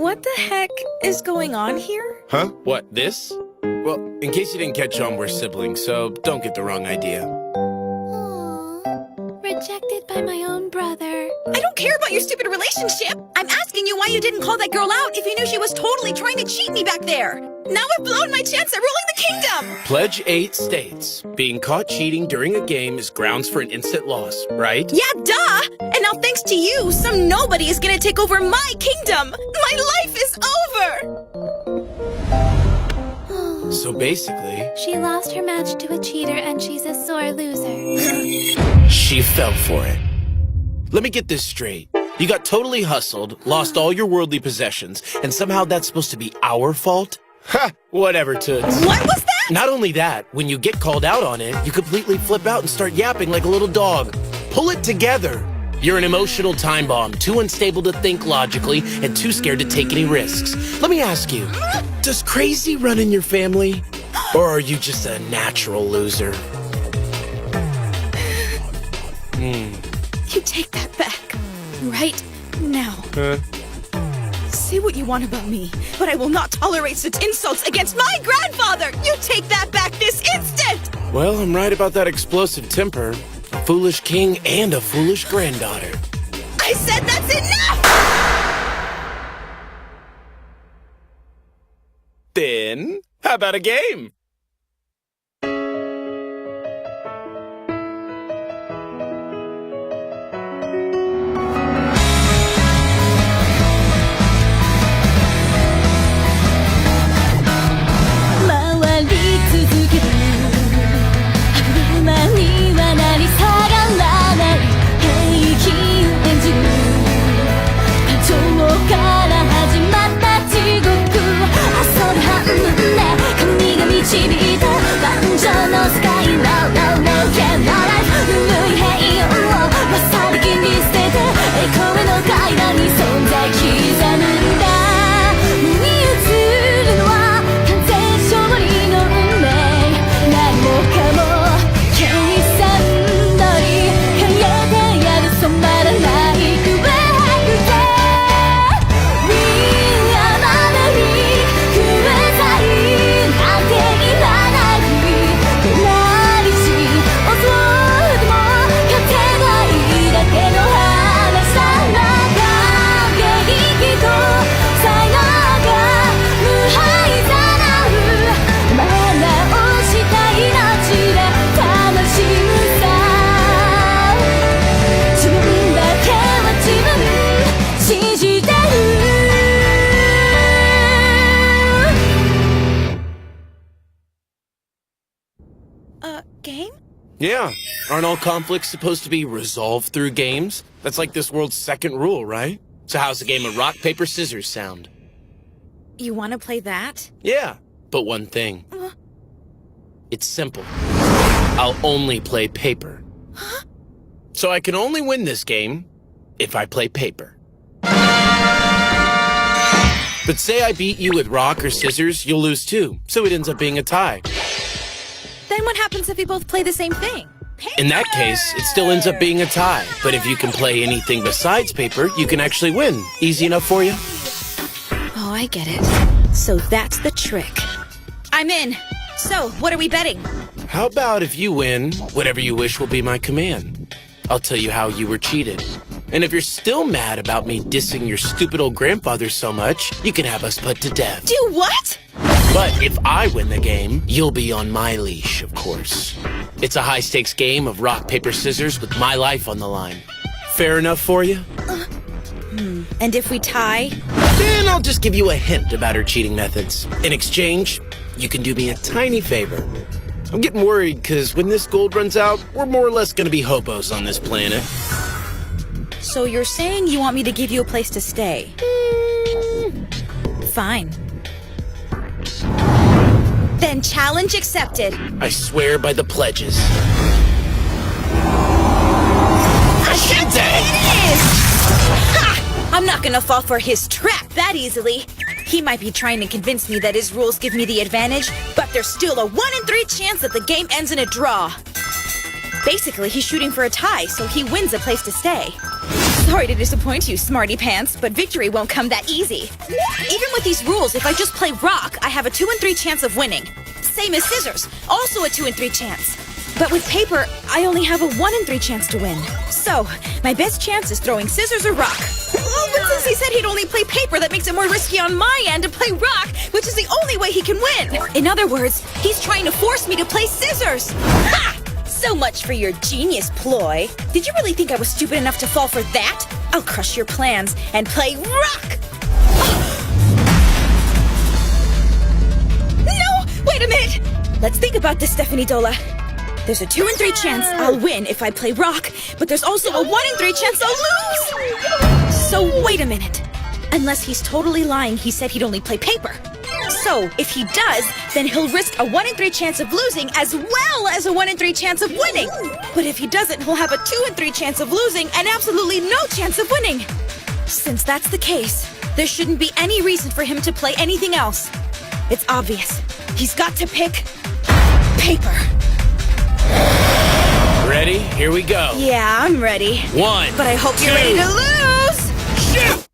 What the heck is going on here? Huh? What, this? Well, in case you didn't catch on, we're siblings, so don't get the wrong idea. Rejected by my own brother. I don't care about your stupid relationship. I'm asking you why you didn't call that girl out if you knew she was totally trying to cheat me back there. Now I've blown my chance at ruling the kingdom. Pledge 8 states, being caught cheating during a game is grounds for an instant loss, right? Yeah, duh! And now thanks to you, some nobody is gonna take over my kingdom! My life is over! So basically, She lost her match to a cheater and she's a sore loser. she fell for it. Let me get this straight. You got totally hustled, lost all your worldly possessions, and somehow that's supposed to be our fault? Ha! Whatever, Toots. What was that? Not only that, when you get called out on it, you completely flip out and start yapping like a little dog. Pull it together. You're an emotional time bomb, too unstable to think logically and too scared to take any risks. Let me ask you, does crazy run in your family? Or are you just a natural loser? You take that back. Right now. Say what you want about me, but I will not tolerate such insults against my grandfather! You take that back this instant! Well, I'm right about that explosive temper. A foolish king and a foolish granddaughter. I said that's enough! Then, how about a game? Game? Yeah. Aren't all conflicts supposed to be resolved through games? That's like this world's second rule, right? So how's a game of rock, paper, scissors sound? You want to play that? Yeah, but one thing. It's simple. I'll only play paper. So I can only win this game if I play paper. But say I beat you with rock or scissors, you'll lose too, so it ends up being a tie. Then what happens if we both play the same thing? In that case, it still ends up being a tie. But if you can play anything besides paper, you can actually win. Easy enough for you? Oh, I get it. So that's the trick. I'm in. So, what are we betting? How about if you win, whatever you wish will be my command. I'll tell you how you were cheated. And if you're still mad about me dissing your stupid old grandfather so much, you can have us put to death. Do what? But if I win the game, you'll be on my leash, of course. It's a high-stakes game of rock, paper, scissors with my life on the line. Fair enough for you? And if we tie? Then I'll just give you a hint about her cheating methods. In exchange, you can do me a tiny favor. I'm getting worried because when this gold runs out, we're more or less going to be hobos on this planet. So you're saying you want me to give you a place to stay? Fine. Then challenge accepted. I swear by the pledges. Accepted it is! Ha! I'm not gonna fall for his trap that easily. He might be trying to convince me that his rules give me the advantage, but there's still a 1 in 3 chance that the game ends in a draw. Basically, he's shooting for a tie, so he wins a place to stay. Sorry to disappoint you, smarty pants, but victory won't come that easy. Even with these rules, if I just play rock, I have a 2 in 3 chance of winning. Same as scissors, also a 2 in 3 chance. But with paper, I only have a 1 in 3 chance to win. So, my best chance is throwing scissors or rock. Oh, but since he said he'd only play paper, that makes it more risky on my end to play rock, which is the only way he can win. In other words, he's trying to force me to play scissors. Ha! So much for your genius ploy. Did you really think I was stupid enough to fall for that? I'll crush your plans and play rock! No! Wait a minute! Let's think about this, Stephanie Dola. There's a 2 in 3 chance I'll win if I play rock, but there's also a 1 in 3 chance I'll lose! So wait a minute. Unless he's totally lying, he said he'd only play paper. So, if he does, then he'll risk a 1 in 3 chance of losing as well as a 1 in 3 chance of winning. But if he doesn't, he'll have a 2 in 3 chance of losing and absolutely no chance of winning. Since that's the case, there shouldn't be any reason for him to play anything else. It's obvious. He's got to pick paper. Ready? Here we go. Yeah, I'm ready. 1, But I hope you're ready to lose! shoot!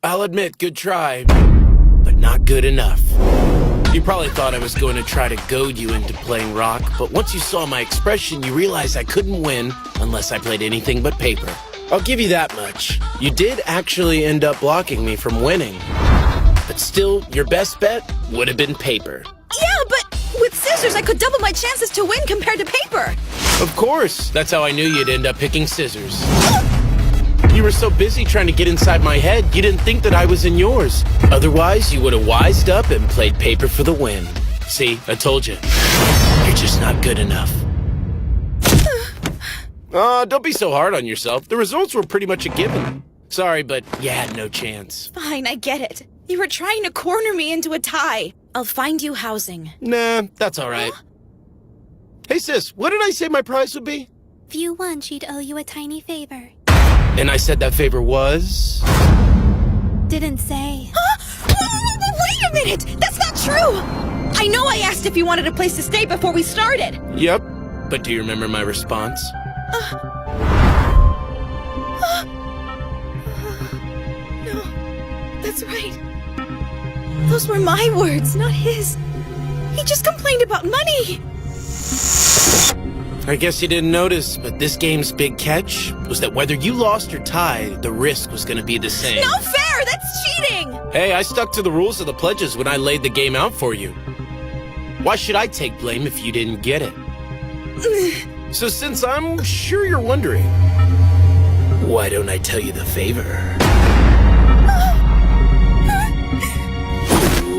I'll admit, good try, but not good enough. You probably thought I was going to try to goad you into playing rock, but once you saw my expression, you realized I couldn't win unless I played anything but paper. I'll give you that much. You did actually end up blocking me from winning. But still, your best bet would have been paper. Yeah, but with scissors, I could double my chances to win compared to paper. Of course. That's how I knew you'd end up picking scissors. You were so busy trying to get inside my head, you didn't think that I was in yours. Otherwise, you would have wised up and played paper for the win. See, I told you. You're just not good enough. Don't be so hard on yourself. The results were pretty much a given. Sorry, but you had no chance. Fine, I get it. You were trying to corner me into a tie. I'll find you housing. Nah, that's all right. Hey, sis, what did I say my prize would be? If you won, she'd owe you a tiny favor. And I said that favor was? Didn't say. Wait a minute! That's not true! I know I asked if you wanted a place to stay before we started. Yep. But do you remember my response? No, that's right. Those were my words, not his. He just complained about money. I guess you didn't notice, but this game's big catch was that whether you lost or tied, the risk was going to be the same. No fair! That's cheating! Hey, I stuck to the rules of the pledges when I laid the game out for you. Why should I take blame if you didn't get it? So since I'm sure you're wondering, why don't I tell you the favor?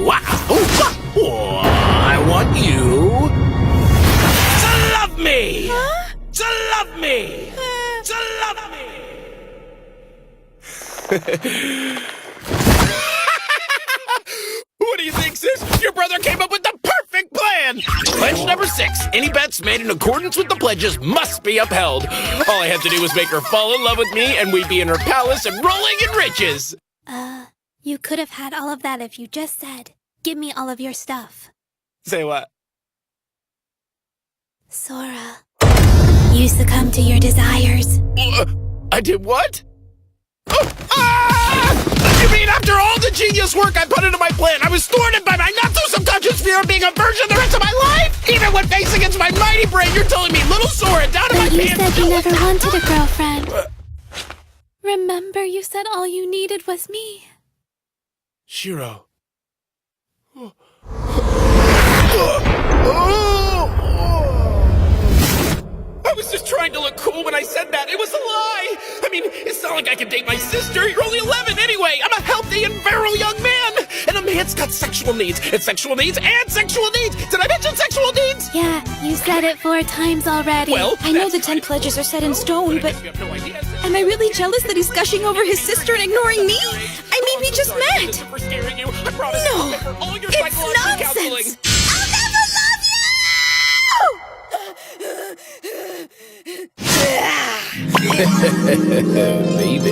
Wow! I want you to love me! To love me! To love me! What do you think, sis? Your brother came up with the perfect plan! Pledge number 6. Any bets made in accordance with the pledges must be upheld. All I had to do was make her fall in love with me, and we'd be in her palace and rolling in riches. You could have had all of that if you just said, "Give me all of your stuff." Say what? Sora, you succumb to your desires. I did what? You mean after all the genius work I put into my plan, I was thwarted by my not-so-subconscious fear of being a virgin the rest of my life? Even when faced against my mighty brain, you're telling me little Sora down to my But you pants. said you never wanted a girlfriend. Remember, you said all you needed was me. Shiro. I was just trying to look cool when I said that. It was a lie. I mean, it's not like I can date my sister. You're only 11 anyway. I'm a healthy and virile young man. And a man's got sexual needs. And sexual needs and sexual needs. Did I mention sexual needs? Yeah, you said it 4 times already. Well, I know the that's 10 right. pledges are set in stone, but You have no idea. am I really jealous that he's gushing over his sister and ignoring me? I mean, we just met. For scaring you. I promise No, I'll pay for all your it's psychological counseling. nonsense. I'll never love you! Baby.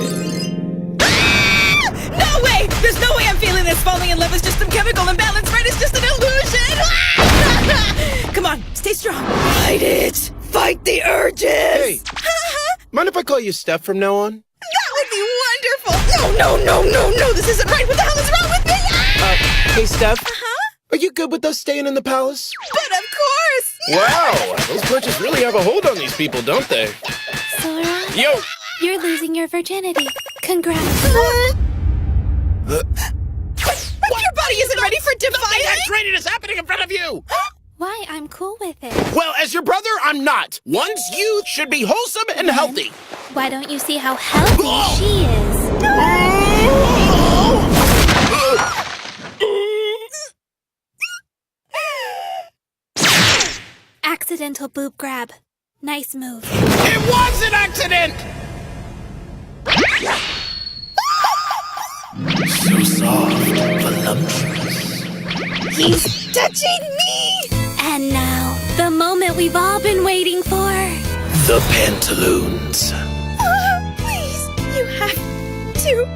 No way! There's no way I'm feeling this. Falling in love is just some chemical imbalance, right? It's just an illusion! Come on, stay strong. Fight it! Fight the urges! Hey, mind if I call you Steph from now on? That would be wonderful! No, this isn't right! What the hell is wrong with me? Hey, Steph. Are you good with us staying in the palace? But of course! Wow, those perches really have a hold on these people, don't they? Sora, Yo! you're losing your virginity. Congrats. Your body isn't ready for defining! training is happening in front of you! Why? I'm cool with it. Well, as your brother, I'm not. One's youth should be wholesome and healthy. Why don't you see how healthy she is? Accidental boob grab. Nice move. It was an accident! So soft, voluptuous. He's touching me! And now, the moment we've all been waiting for. The pantaloons. Please, you have to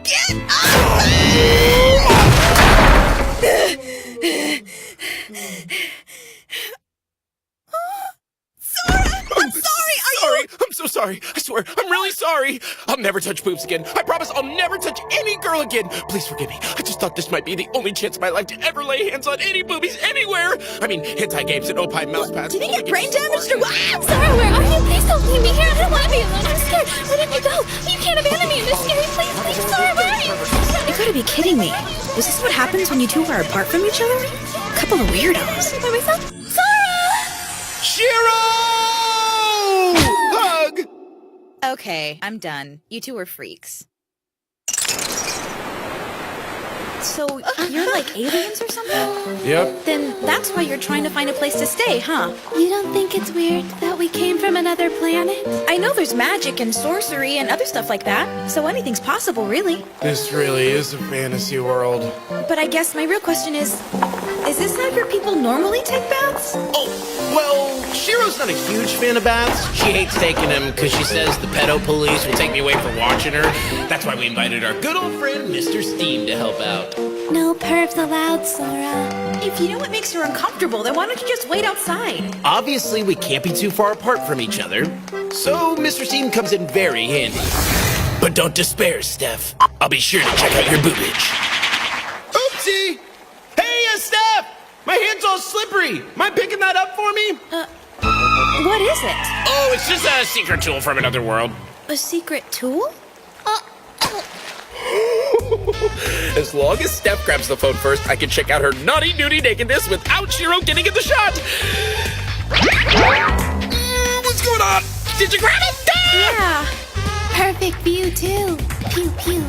get I'm so sorry. I swear, I'm really sorry. I'll never touch boobs again. I promise I'll never touch any girl again. Please forgive me. I just thought this might be the only chance in my life to ever lay hands on any boobies anywhere. I mean, hentai games and opine mouse pads. Did he get brain damaged or what? Sora, where are you? Please don't leave me here. I don't want to be alone. I'm scared. Let me go. You can't abandon me in this scary place. Please, Sora, where are you? You gotta be kidding me. Is this what happens when you two are apart from each other? Couple of weirdos. By myself? Sora! Shiro! Hug! Okay, I'm done. You two are freaks. So, you're like aliens or something? Yep. Then that's why you're trying to find a place to stay, huh? You don't think it's weird that we came from another planet? I know there's magic and sorcery and other stuff like that, so anything's possible, really. This really is a fantasy world. But I guess my real question is this how your people normally take baths? Oh, well, Shiro's not a huge fan of baths. She hates taking them because she says the pedo police will take me away for watching her. That's why we invited our good old friend, Mr. Steam, to help out. No pervs allowed, Sora. If you know what makes her uncomfortable, then why don't you just wait outside? Obviously, we can't be too far apart from each other, so Mr. Steam comes in very handy. But don't despair, Steph. I'll be sure to check out your boobage. Oopsie! Hey, Steph! My hand's all slippery. Mind picking that up for me? What is it? Oh, it's just a secret tool from another world. A secret tool? As long as Steph grabs the phone first, I can check out her naughty nudie nakedness without Shiro getting in the shot. What's going on? Did you grab it? Yeah. Perfect view, too. Pew, pew.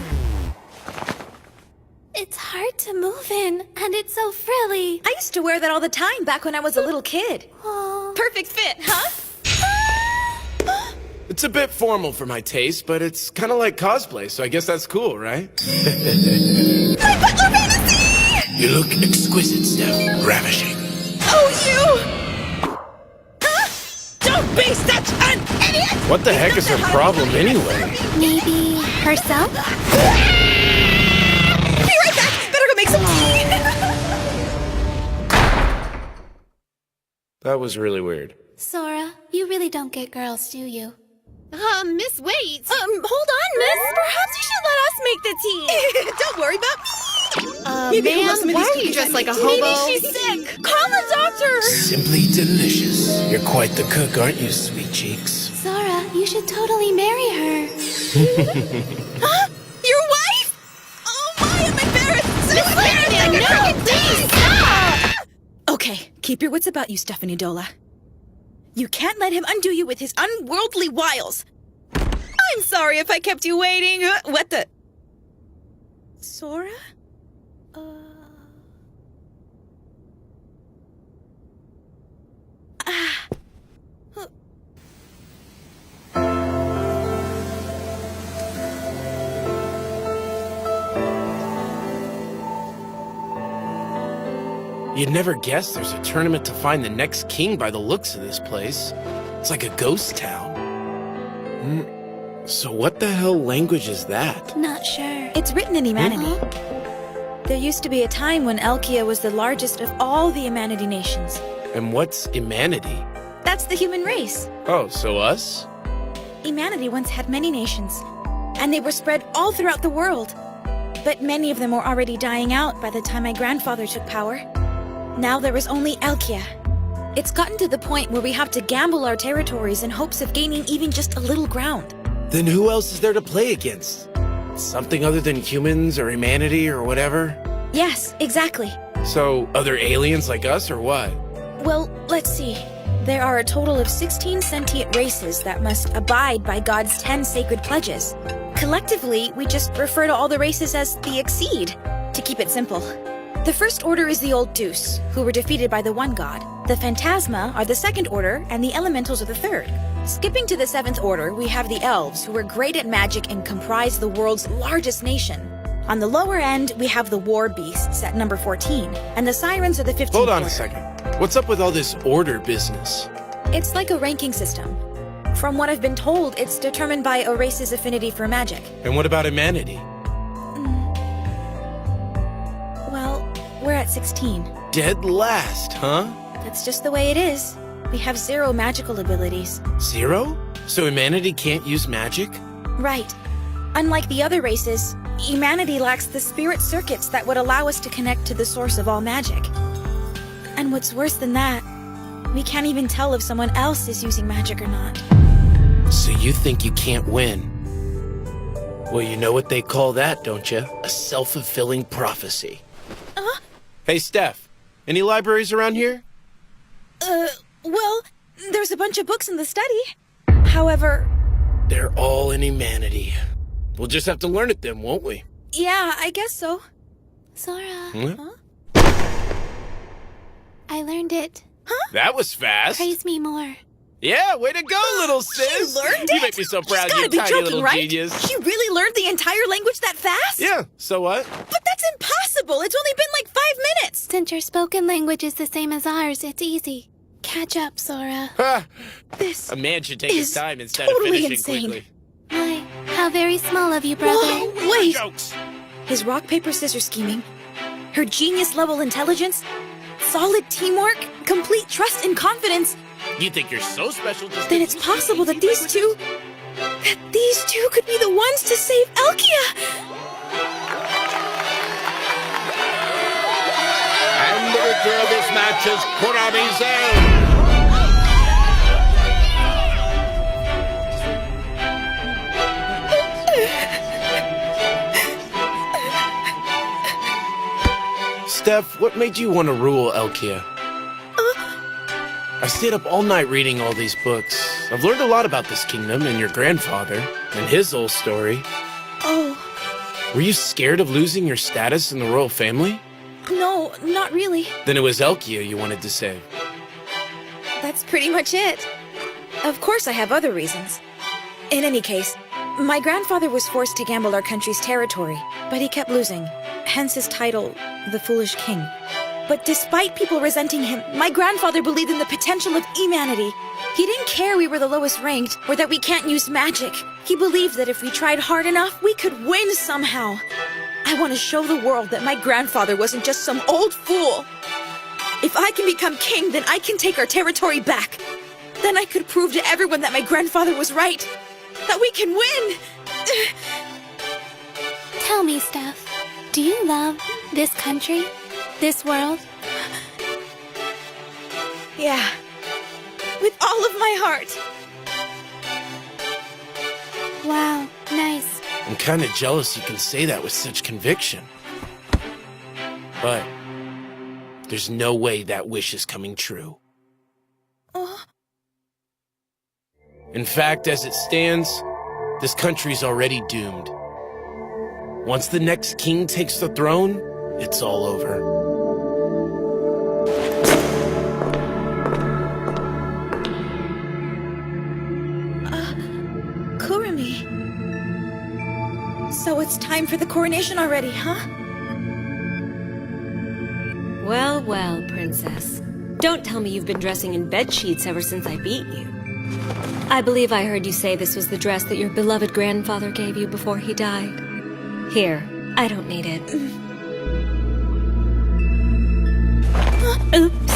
It's hard to move in, and it's so frilly. I used to wear that all the time back when I was a little kid. Oh. Perfect fit, huh? It's a bit formal for my taste, but it's kind of like cosplay, so I guess that's cool, right? My butler fantasy! You look exquisite, Steph. Ravishing. Oh, you! Don't be such an idiot! What the heck is her problem anyway? Maybe herself? Be right back! Better go make some tea! That was really weird. Sora, you really don't get girls, do you? Miss Waits. Hold on, miss. Perhaps you should let us make the tea. Don't worry about me. Maybe Ma'am, why are you dressed like a hobo? Maybe she's sick. Call the doctor. Simply delicious. You're quite the cook, aren't you, sweet cheeks? Sora, you should totally marry her. Huh? Your wife? Oh my, I'm embarrassed. So embarrassed. No, please stop. Okay, keep your wits about you, Stephanie Dola. You can't let him undo you with his unworldly wiles. I'm sorry if I kept you waiting. What the? Sora? You'd never guess there's a tournament to find the next king by the looks of this place. It's like a ghost town. So what the hell language is that? Not sure. It's written in Emanity. There used to be a time when Elkia was the largest of all the Emanity nations. And what's humanity? That's the human race. Oh, so us? Humanity once had many nations, and they were spread all throughout the world. But many of them were already dying out by the time my grandfather took power. Now there is only Elkia. It's gotten to the point where we have to gamble our territories in hopes of gaining even just a little ground. Then who else is there to play against? Something other than humans or humanity or whatever? Yes, exactly. So, other aliens like us or what? Well, let's see. There are a total of 16 sentient races that must abide by God's 10 sacred pledges. Collectively, we just refer to all the races as the Exceed, to keep it simple. The first order is the Old Deuce, who were defeated by the one god. The Phantasma are the second order, and the Elementals are the third. Skipping to the seventh order, we have the Elves, who are great at magic and comprise the world's largest nation. On the lower end, we have the War Beasts at number 14, and the Sirens are the 15th Hold on order. a second. What's up with all this order business? It's like a ranking system. From what I've been told, it's determined by a race's affinity for magic. And what about humanity? Well, we're at 16. Dead last, huh? That's just the way it is. We have 0 magical abilities. 0? So humanity can't use magic? Right. Unlike the other races, humanity lacks the spirit circuits that would allow us to connect to the source of all magic. And what's worse than that, we can't even tell if someone else is using magic or not. So you think you can't win? Well, you know what they call that, don't you? A self-fulfilling prophecy. Hey, Steph, any libraries around here? Well, there's a bunch of books in the study. However, They're all in humanity. We'll just have to learn it then, won't we? yeah, I guess so. Sora, Huh? I learned it. That was fast. Praise me more. Yeah, way to go, little sis. She learned You it? make me so proud, She's you gotta be tiny joking, little right? genius. She really learned the entire language that fast? Yeah, so what? But that's impossible. It's only been like 5 minutes. Since your spoken language is the same as ours, it's easy. Catch up, Sora. Ha! This A man should take his is time instead totally of finishing insane. quickly. Why, how very small of you, brother. Whoa, wait. Jokes. His rock, paper, scissors scheming, her genius level intelligence, solid teamwork, complete trust and confidence, You think you're so special just then it's possible that these two could be the ones to save Elkia. And the victor of this match is Kurami's own. Steph, what made you want to rule Elkia? I stayed up all night reading all these books. I've learned a lot about this kingdom and your grandfather and his whole story. Oh, Were you scared of losing your status in the royal family? no, not really. Then it was Elkia you wanted to save. That's pretty much it. Of course, I have other reasons. In any case, my grandfather was forced to gamble our country's territory, but he kept losing, hence his title, the Foolish King. But despite people resenting him, my grandfather believed in the potential of humanity. He didn't care we were the lowest ranked or that we can't use magic. He believed that if we tried hard enough, we could win somehow. I want to show the world that my grandfather wasn't just some old fool. If I can become king, then I can take our territory back. Then I could prove to everyone that my grandfather was right. That we can win. Tell me, Steph, do you love this country? This world? Yeah. With all of my heart. Wow, nice. I'm kind of jealous you can say that with such conviction. But there's no way that wish is coming true. In fact, as it stands, this country's already doomed. Once the next king takes the throne, it's all over. Kurumi. So it's time for the coronation already, huh? Well, well, princess. Don't tell me you've been dressing in bed sheets ever since I beat you. I believe I heard you say this was the dress that your beloved grandfather gave you before he died. Here, I don't need it. Oops.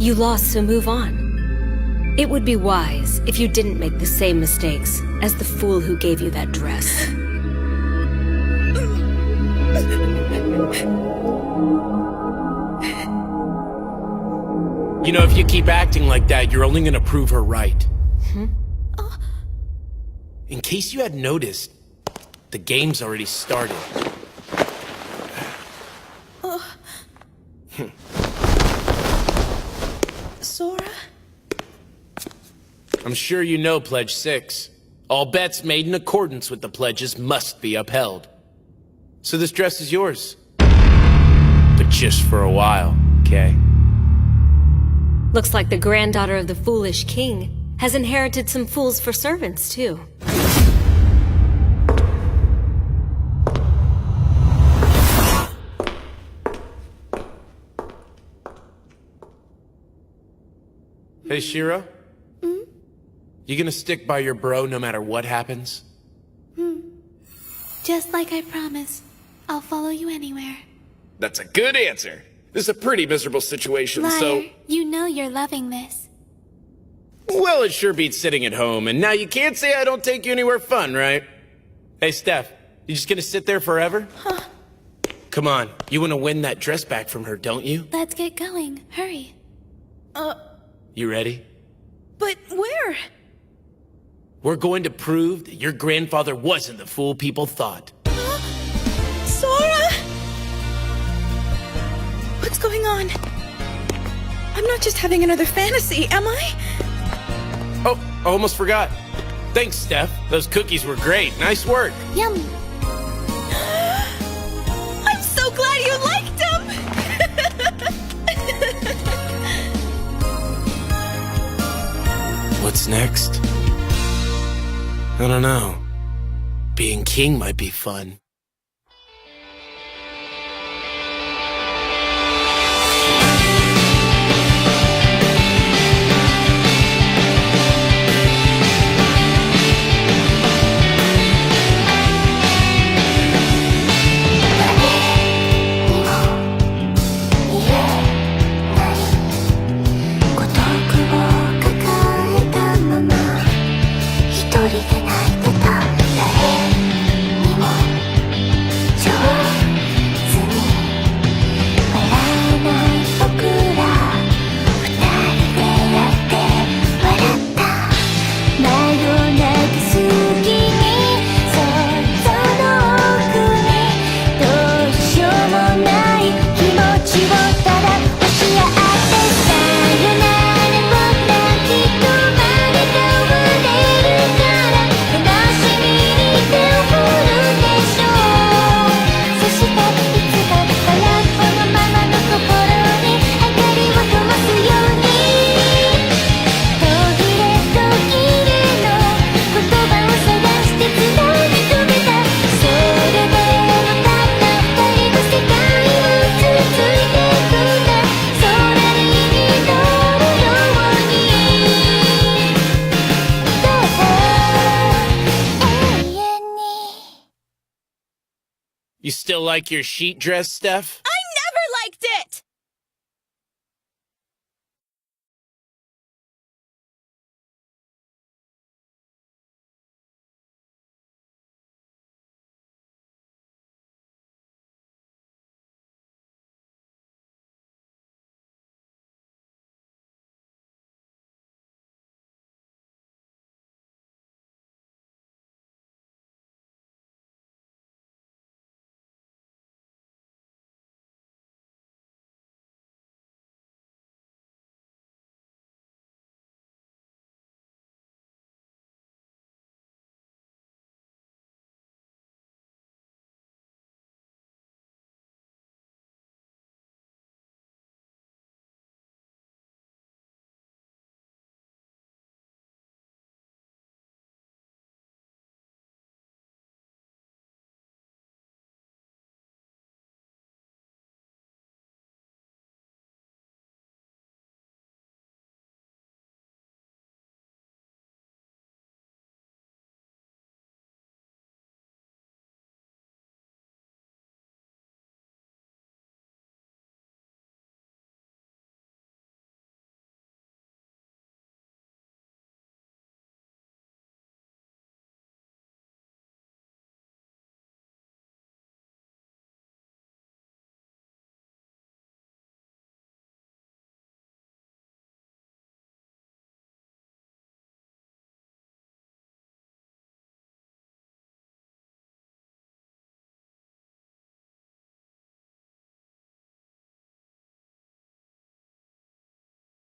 You lost, so move on. It would be wise if you didn't make the same mistakes as the fool who gave you that dress. You know, if you keep acting like that, you're only gonna prove her right. In case you hadn't noticed, the game's already started. Sora? I'm sure you know Pledge 6. All bets made in accordance with the pledges must be upheld. So this dress is yours. But just for a while, okay? Looks like the granddaughter of the foolish king has inherited some fools for servants, too. Hey, Shiro? You gonna stick by your bro no matter what happens? Just like I promised. I'll follow you anywhere. That's a good answer. This is a pretty miserable situation, Liar, you know you're loving this. Well, it sure beats sitting at home, and now you can't say I don't take you anywhere fun, right? Hey, Steph, you just gonna sit there forever? Huh. Come on, you wanna win that dress back from her, don't you? Let's get going. Hurry. You ready? But where? We're going to prove that your grandfather wasn't the fool people thought. Sora? What's going on? I'm not just having another fantasy, am I? Oh, I almost forgot. Thanks, Steph. Those cookies were great. Nice work. Yum. I'm so glad you liked them! What's next? I don't know. Being king might be fun. You still like your sheet dress, Steph?